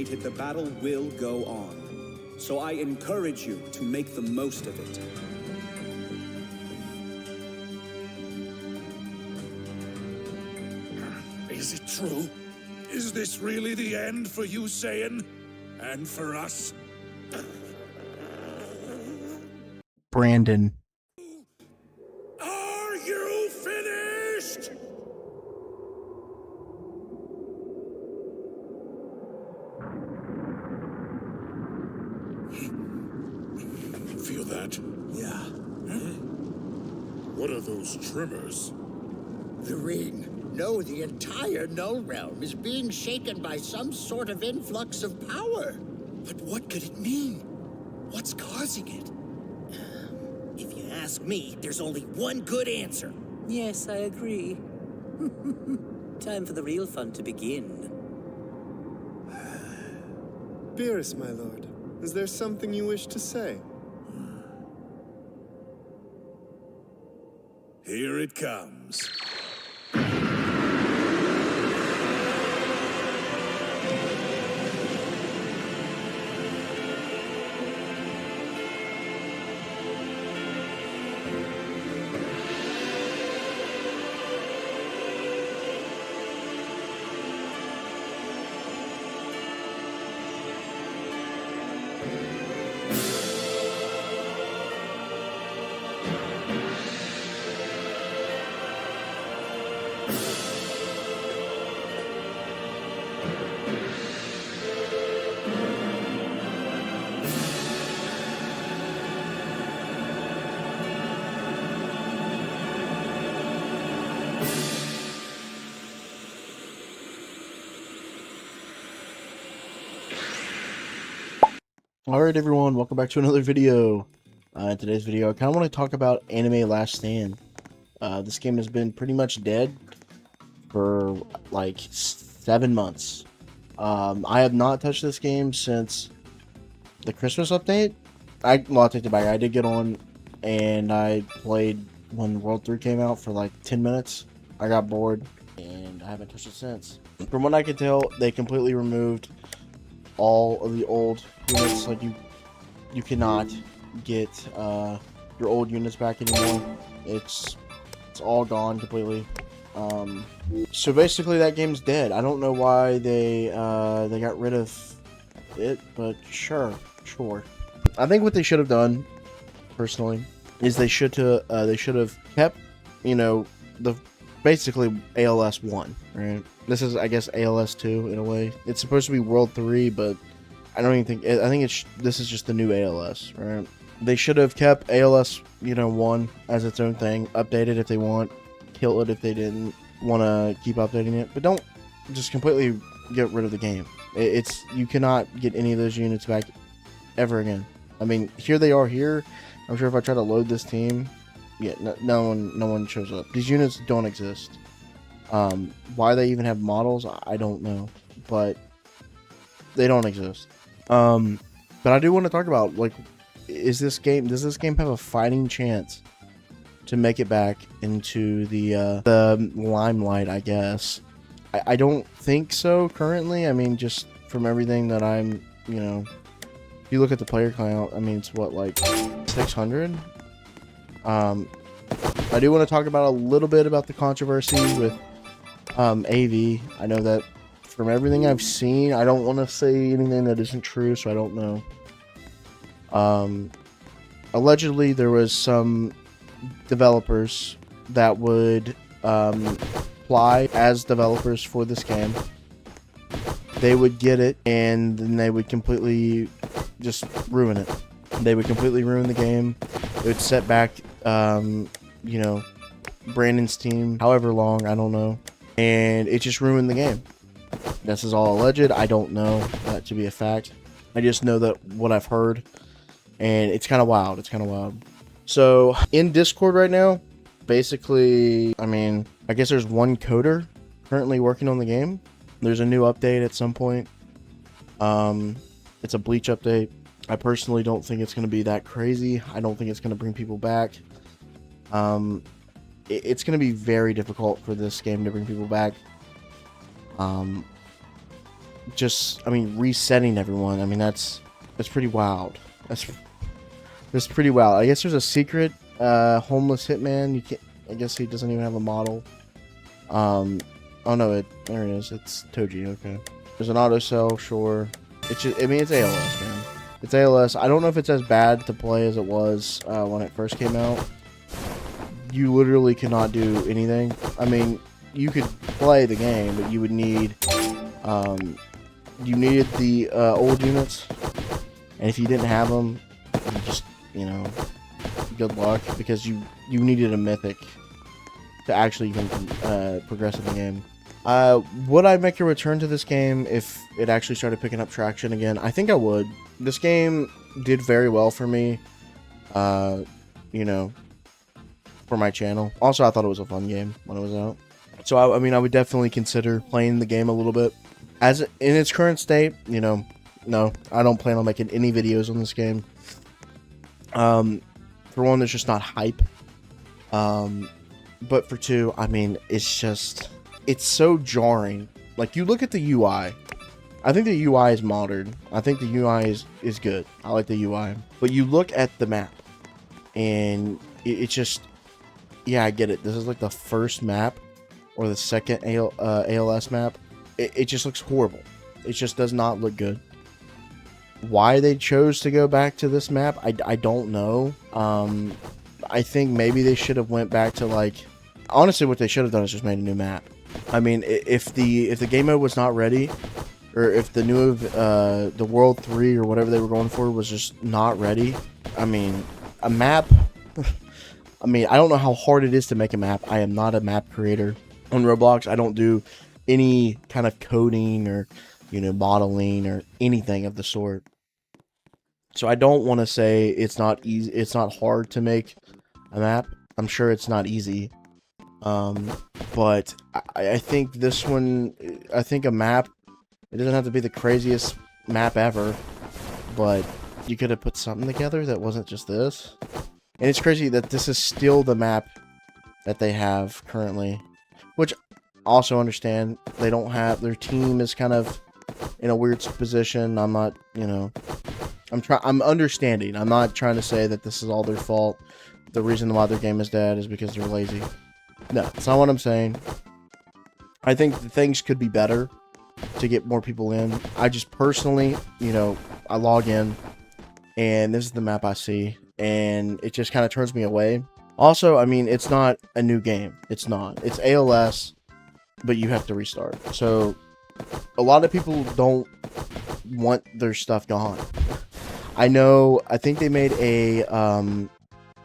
The battle will go on, so I encourage you to make the most of it. Is it true? Is this really the end for you, Saiyan? And for us? Brandon. Are you finished? Feel that? Yeah. What are those tremors? The ring. No, the entire Null Realm is being shaken by some sort of influx of power. But what could it mean? What's causing it? If you ask me, there's only one good answer. Yes, I agree. Time for the real fun to begin. Beerus, my lord, is there something you wish to say? Here it comes. Alright everyone, welcome back to another video. In today's video, I kind of want to talk about Anime Last Stand. This game has been pretty much dead for like 7 months. I have not touched this game since the Christmas update. Well, I'll take it back. I did get on and I played when World 3 came out for like 10 minutes. I got bored and I haven't touched it since. From what I can tell, they completely removed all of the old units. Like you cannot get your old units back anymore. It's all gone completely. So basically that game's dead. I don't know why they got rid of it, but sure. I think what they should have done, personally, is they should have kept, you know, the basically ALS 1, right? This is, I guess, ALS 2 in a way. It's supposed to be World 3, but I don't even think. I think this is just the new ALS, right? They should have kept ALS, you know, 1 as its own thing, updated if they want, kill it if they didn't want to keep updating it, but don't just completely get rid of the game. You cannot get any of those units back ever again. I mean, here they are here. I'm sure if I try to load this team, yeah, no one shows up. These units don't exist. Why they even have models, I don't know, but they don't exist. But I do want to talk about, like, does this game have a fighting chance to make it back into the limelight, I guess? I don't think so currently. I mean, just from everything that I'm, you know, if you look at the player count, I mean, it's what, like 600? I do want to talk about a little bit about the controversy with AV. I know that from everything I've seen, I don't want to say anything that isn't true, so I don't know. Allegedly, there was some developers that would apply as developers for this game. They would get it, and then they would completely just ruin it. They would completely ruin the game. It would set back, you know, Brandon's team, however long, I don't know. And it just ruined the game. This is all alleged. I don't know that to be a fact. I just know that what I've heard, and it's kind of wild. It's kind of wild. So in Discord right now, basically, I mean, I guess there's one coder currently working on the game. There's a new update at some point. It's a Bleach update. I personally don't think it's going to be that crazy. I don't think it's going to bring people back. It's going to be very difficult for this game to bring people back. just, I mean, resetting everyone. I mean, that's pretty wild. That's pretty wild. I guess there's a secret homeless hitman. You can't. I guess he doesn't even have a model. Oh no, there it is. It's Toji. Okay. There's an auto cell. Sure. It's just, I mean, it's ALS, man. It's ALS. I don't know if it's as bad to play as it was when it first came out. You literally cannot do anything. I mean, you could play the game, but you would need, you needed the old units, and if you didn't have them, you just, you know, good luck, because you needed a mythic to actually even progress in the game. Would I make a return to this game if it actually started picking up traction again? I think I would. This game did very well for me, you know, for my channel. Also, I thought it was a fun game when it was out. So, I mean, I would definitely consider playing the game a little bit. As in its current state, you know, no, I don't plan on making any videos on this game. For one, there's just not hype. But for two, I mean, it's just, it's so jarring. Like, you look at the UI. I think the UI is modern. I think the UI is good. I like the UI. But you look at the map, and it's just, yeah, I get it. This is like the first map, or the second ALS map. It just looks horrible. It just does not look good. Why they chose to go back to this map, I don't know. I think maybe they should have went back to, like, honestly, what they should have done is just made a new map. I mean, if the game mode was not ready, or if the new the World 3 or whatever they were going for was just not ready, I mean, a map. I mean, I don't know how hard it is to make a map. I am not a map creator on Roblox. I don't do any kind of coding or, you know, modeling or anything of the sort. So I don't want to say it's not easy. It's not hard to make a map. I'm sure it's not easy. But I think this one, I think a map, it doesn't have to be the craziest map ever, but you could have put something together that wasn't just this. And it's crazy that this is still the map that they have currently, which also understand they don't have, their team is kind of in a weird position. I'm not, you know, I'm understanding. I'm not trying to say that this is all their fault. The reason why their game is dead is because they're lazy. No, that's not what I'm saying. I think things could be better to get more people in. I just personally, you know, I log in and this is the map I see, and it just kind of turns me away. Also, I mean, it's not a new game. It's not. It's ALS, but you have to restart. So a lot of people don't want their stuff gone. I know, I think they made a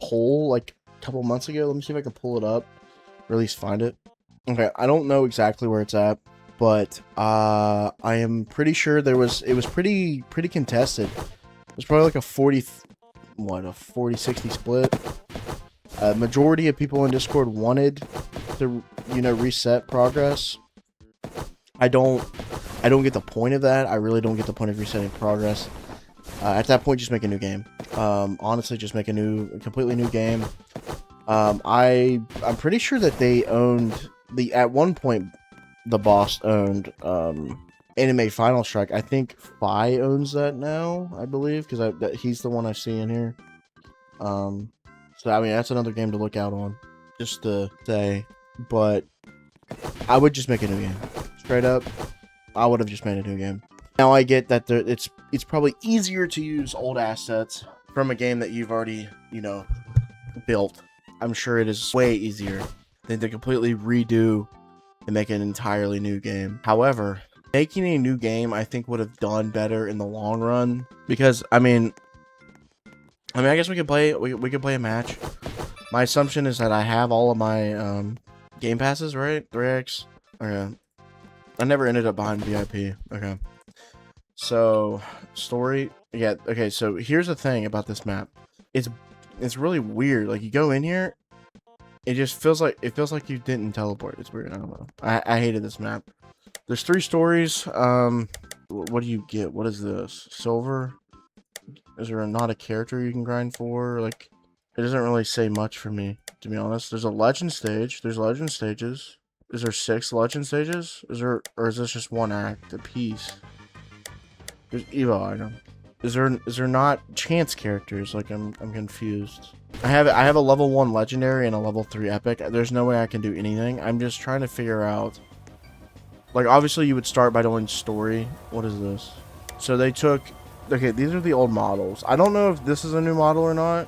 poll like a couple months ago. Let me see if I can pull it up, or at least find it. Okay, I don't know exactly where it's at, but I am pretty sure it was pretty contested. It was probably like a 40-60 split. Majority of people in Discord wanted to, you know, reset progress. I don't get the point of that. I really don't get the point of resetting progress. At that point, just make a new game. Honestly, just make a completely new game. I'm pretty sure that they owned at one point, the boss owned Anime Final Strike. I think Fi owns that now, I believe, because he's the one I see in here. So I mean, that's another game to look out on, just to say. But I would just make a new game, straight up. I would have just made a new game. Now I get that it's probably easier to use old assets from a game that you've already, you know, built. I'm sure it is way easier than to completely redo and make an entirely new game. However, making a new game, I think, would have done better in the long run, because I mean, I guess we could play a match. My assumption is that I have all of my game passes, right? 3x. Okay. I never ended up behind VIP. Okay. So, story. Yeah, okay, so here's the thing about this map. It's really weird. Like, you go in here, it feels like you didn't teleport. It's weird. I don't know. I hated this map. There's 3 stories. What do you get? What is this? Silver? Is there not a character you can grind for? Like, it doesn't really say much for me, to be honest. There's a legend stage. There's legend stages. Is there 6 legend stages? Is there, or is this just one act a piece? There's Evo item. Is there not chance characters? Like I'm confused. I have a level 1 legendary and a level 3 epic. There's no way I can do anything. I'm just trying to figure out. Like obviously you would start by doing story. What is this? So they took. Okay, these are the old models. I don't know if this is a new model or not,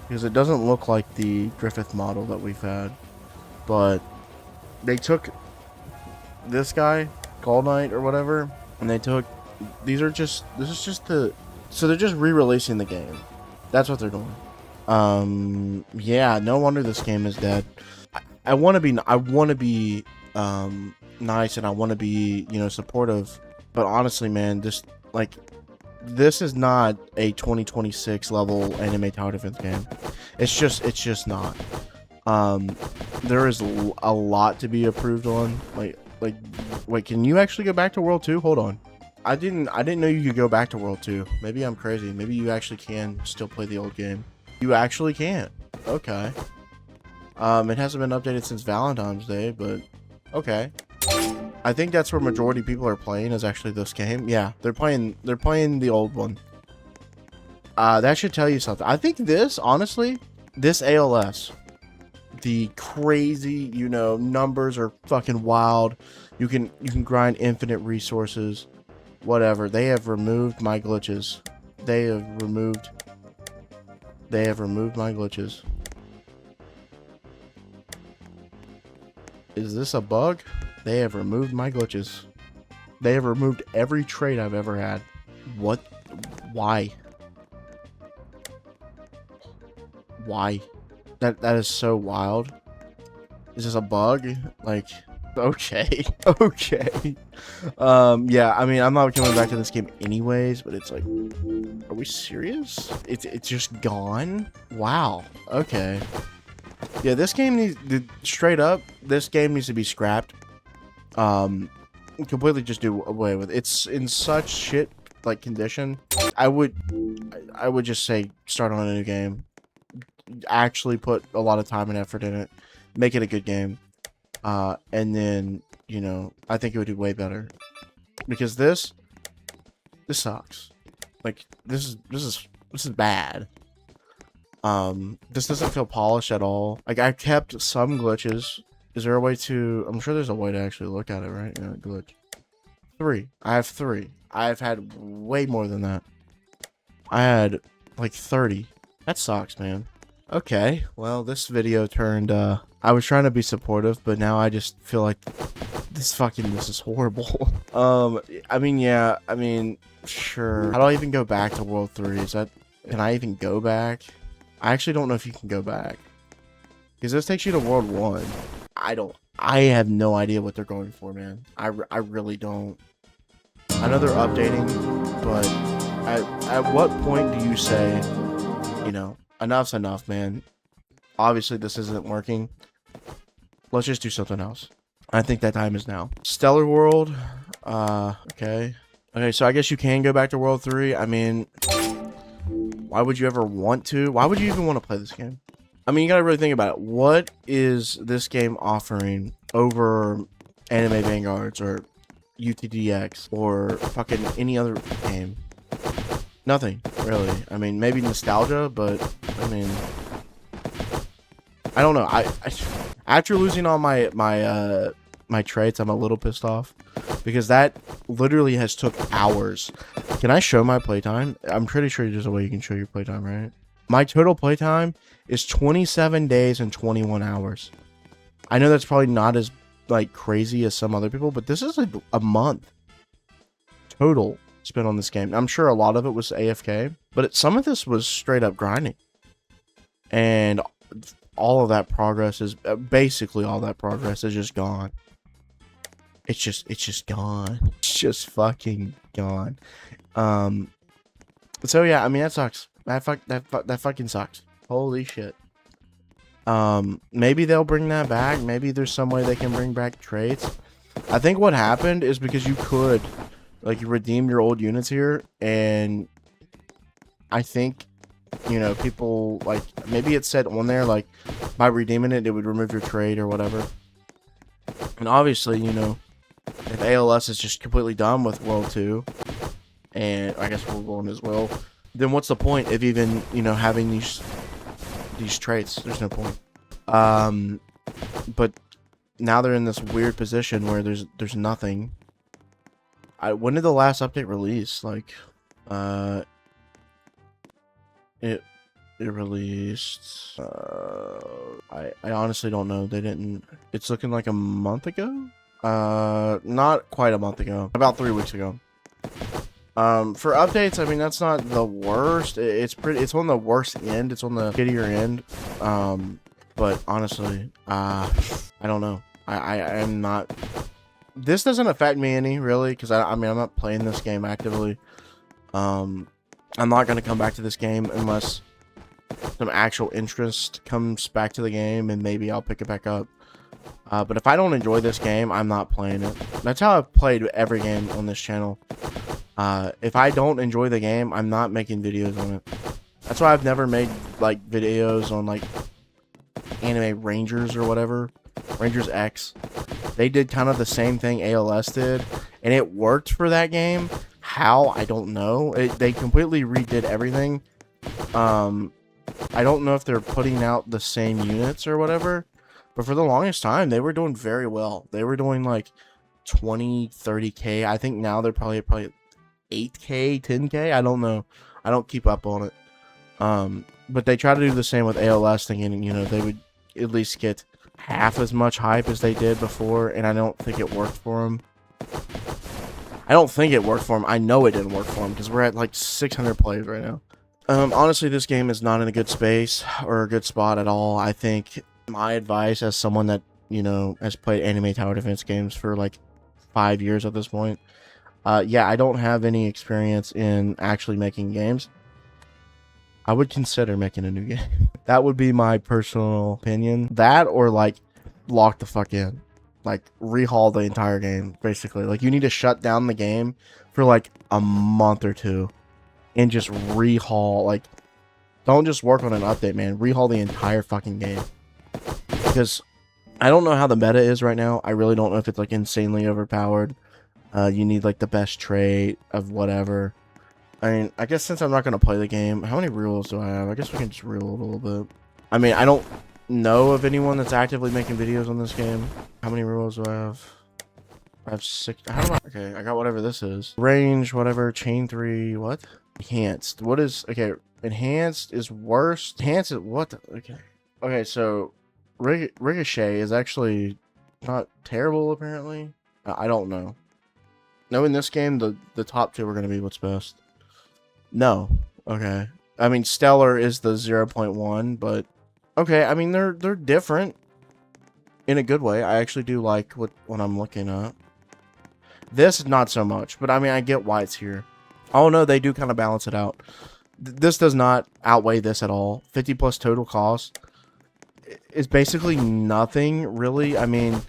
because it doesn't look like the Griffith model that we've had. But they took this guy, Gold Knight or whatever, and they took. These are just. This is just the. So they're just re-releasing the game. That's what they're doing. Yeah, no wonder this game is dead. I want to be nice, and I want to be, you know, supportive, but honestly, man, this is not a 2026 level anime tower defense game. It's just not. There is a lot to be approved on. Like wait, can you actually go back to World 2? Hold on. I didn't know you could go back to World 2. Maybe I'm crazy. Maybe you actually can still play the old game. You actually can. Okay. It hasn't been updated since Valentine's Day, but okay. I think that's where majority of people are playing, is actually this game. Yeah, they're playing the old one. That should tell you something. I think this, honestly, this ALS, the crazy, you know, numbers are fucking wild. You can grind infinite resources, whatever. They have removed my glitches. They have removed my glitches. Is this a bug? They have removed my glitches. They have removed every trait I've ever had. What? Why? Why? That is so wild. Is this a bug? Like, okay. Okay. Yeah, I mean, I'm not coming back to this game anyways, but it's like, are we serious? It's just gone? Wow. Okay. Yeah, this game needs, straight up, this game needs to be scrapped. Completely just do away with it. It's in such shit like condition. I would just say start on a new game. Actually put a lot of time and effort in it. Make it a good game. And then, you know, I think it would do way better. Because this sucks. Like this is bad. This doesn't feel polished at all. Like I kept some glitches. Is there a way to... I'm sure there's a way to actually look at it, right? Yeah, glitch. 3. I have 3. I've had way more than that. I had like 30. That sucks, man. Okay, well, this video turned... I was trying to be supportive, but now I just feel like this is horrible. I mean, yeah, I mean, sure. How do I even go back to World 3? Is that... Can I even go back? I actually don't know if you can go back. Because this takes you to World 1. I have no idea what they're going for, man. I really don't. I know they're updating, but at what point do you say, you know, enough's enough, man? Obviously, this isn't working. Let's just do something else. I think that time is now. Stellar World. Okay. Okay, so I guess you can go back to World 3. I mean, why would you ever want to? Why would you even want to play this game? I mean, you gotta really think about it. What is this game offering over Anime Vanguards or UTDX or fucking any other game? Nothing, really. I mean, maybe nostalgia, but I mean, I don't know. I after losing all my traits, I'm a little pissed off because that literally has took hours. Can I show my playtime? I'm pretty sure there's a way you can show your playtime, right? My total playtime is 27 days and 21 hours. I know that's probably not as like crazy as some other people, but this is a month total spent on this game. I'm sure a lot of it was AFK, but some of this was straight up grinding. And all of that progress is basically all that progress is just gone. It's just gone. It's just fucking gone. So yeah, I mean that sucks. That fucking sucks. Holy shit. Maybe they'll bring that back. Maybe there's some way they can bring back traits. I think what happened is because you could, like, you redeem your old units here, and I think, you know, people, like, maybe it said on there, like, by redeeming it, it would remove your trade or whatever. And obviously, you know, if ALS is just completely done with World 2, and I guess World 1 as well, then what's the point of even, you know, having these traits? There's no point. But now they're in this weird position where there's nothing. When did the last update release? Like, it released. I honestly don't know. They didn't. It's looking like a month ago. Not quite a month ago. About 3 weeks ago. For updates, I mean, that's not the worst. It's on the worst end. It's on the shittier end. But honestly, I don't know. I am not. This doesn't affect me any, really, because I mean, I'm not playing this game actively. I'm not gonna come back to this game unless some actual interest comes back to the game, and maybe I'll pick it back up. But if I don't enjoy this game, I'm not playing it. That's how I've played every game on this channel. If I don't enjoy the game, I'm not making videos on it. That's why I've never made like videos on like Anime Rangers or whatever. Rangers X. They did kind of the same thing ALS did, and it worked for that game. How? I don't know. They completely redid everything. I don't know if they're putting out the same units or whatever, but for the longest time, they were doing very well. They were doing like 20, 30K. I think now they're probably 8K, 10K. I don't know. I don't keep up on it. But they try to do the same with ALS, thinking, you know, they would at least get half as much hype as they did before, and I don't think it worked for them. I don't think it worked for them. I know it didn't work for them because we're at like 600 plays right now. Honestly, this game is not in a good space or a good spot at all. I think my advice as someone that, you know, has played anime tower defense games for like 5 years at this point, yeah, I don't have any experience in actually making games. I would consider making a new game. That would be my personal opinion. That, or like lock the fuck in, like rehaul the entire game, basically. Like, you need to shut down the game for like a month or two and just rehaul. Like, don't just work on an update, man. Rehaul the entire fucking game, because I don't know how the meta is right now. I really don't know if it's like insanely overpowered. You need like the best trait of whatever. I mean, I guess since I'm not going to play the game, how many rerolls do I have? I guess we can just reroll a little bit. I mean, I don't know of anyone that's actively making videos on this game. How many rerolls do I have? I have 6. How do I? Okay, I got whatever this is. Range, whatever. Chain 3. What? Enhanced. What is? Okay, enhanced is worst. Enhanced is what? Okay. Okay, so Ricochet is actually not terrible, apparently. I don't know. No, in this game, the top 2 are going to be what's best. No. Okay. I mean, Stellar is the 0.1, but okay. I mean, they're different in a good way. I actually do like what I'm looking at. This, not so much, but I mean, I get why it's here. Oh no, they do kind of balance it out. This does not outweigh this at all. 50 plus total cost is basically nothing, really. I mean,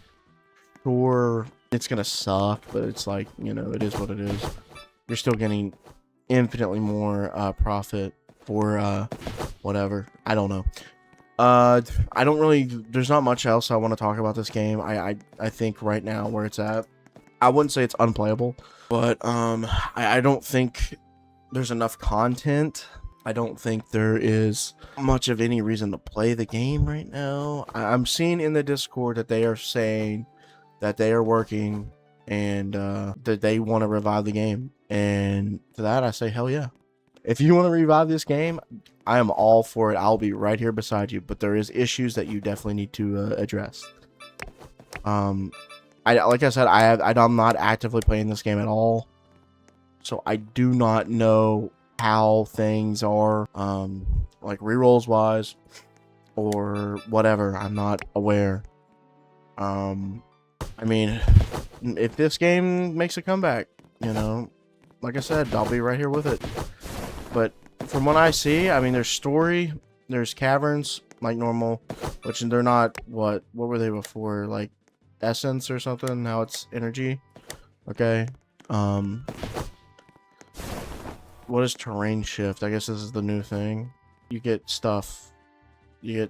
sure, it's gonna suck, but it's like, you know, it is what it is. You're still getting infinitely more profit for whatever. I don't know. I don't really, there's not much else I want to talk about this game. I think right now where it's at, I wouldn't say it's unplayable, but I don't think there's enough content. I don't think there is much of any reason to play the game right now. I'm seeing in the Discord that they are saying that they are working and that they want to revive the game. And to that, I say, hell yeah. If you want to revive this game, I am all for it. I'll be right here beside you. But there is issues that you definitely need to address. Like I said, I'm not actively playing this game at all. So I do not know how things are, like rerolls wise or whatever. I'm not aware. I mean, if this game makes a comeback, you know, like I said, I'll be right here with it. But from what I see, I mean, there's story, there's caverns, like normal, which they're not, what were they before? Like essence or something? Now it's energy. Okay. What is terrain shift? I guess this is the new thing. You get stuff. You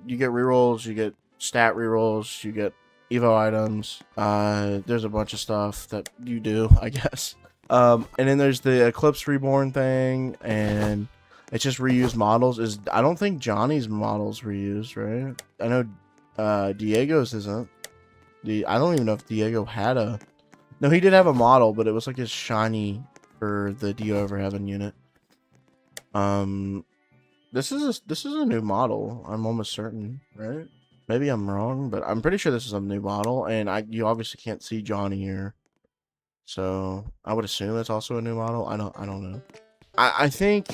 get rerolls, you get stat rerolls, you get Evo items. There's a bunch of stuff that you do, I guess. And then there's the Eclipse Reborn thing, and it's just reused models. I don't think Johnny's models reused, right? I know Diego's isn't. I don't even know if Diego had a. No, he did have a model, but it was like his shiny for the Dio Over Heaven unit. This is a new model. I'm almost certain, right? Maybe I'm wrong, but I'm pretty sure this is a new model, and you obviously can't see Johnny here, so I would assume it's also a new model. I don't know. I think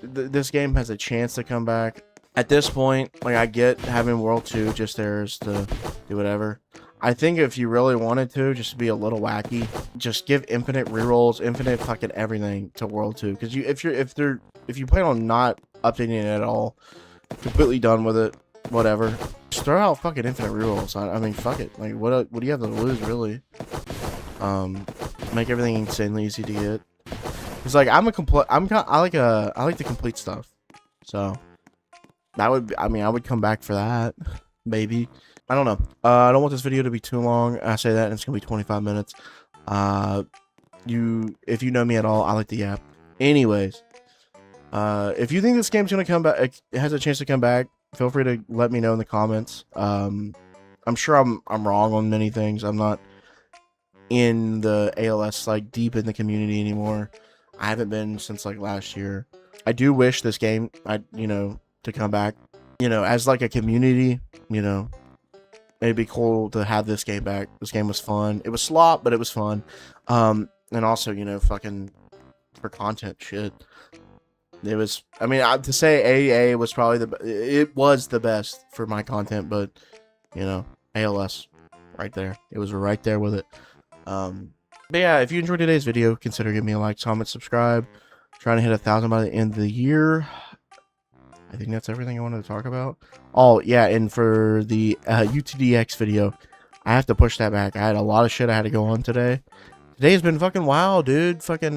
this game has a chance to come back. At this point, like, I get having World 2 just there's to do whatever. I think if you really wanted to, just be a little wacky, just give infinite rerolls, infinite fucking everything to World 2. Because if you plan on not updating it at all, completely done with it, whatever, just throw out fucking infinite rerolls. I mean, fuck it. Like, what do you have to lose, really? Make everything insanely easy to get. It's like I like to complete stuff. So that would I would come back for that, maybe. I don't know. I don't want this video to be too long. I say that and it's gonna be 25 minutes. If you know me at all, I like the app. Anyways, if you think this game's gonna come back, it has a chance to come back, feel free to let me know in the comments. I'm sure I'm wrong on many things. I'm not in the ALS, like, deep in the community anymore. I haven't been since like last year. I do wish this game, to come back, as like a community. It'd be cool to have this game back. This game was fun. It was slop, but it was fun. And also, fucking for content shit. It was, to say AA was probably it was the best for my content, but ALS right there. It was right there with it. But yeah, if you enjoyed today's video, consider giving me a like, comment, subscribe. Trying to hit 1,000 by the end of the year. I think that's everything I wanted to talk about. Oh yeah, and for the UTDX video, I have to push that back. I had a lot of shit I had to go on today. Today's been fucking wild, dude. Fucking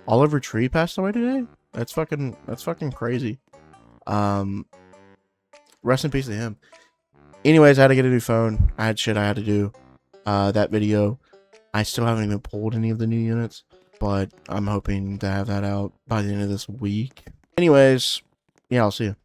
Oliver Tree passed away today. That's fucking crazy. Rest in peace to him. Anyways, I had to get a new phone. I had shit I had to do. That video, I still haven't even pulled any of the new units, but I'm hoping to have that out by the end of this week. Anyways, yeah, I'll see you.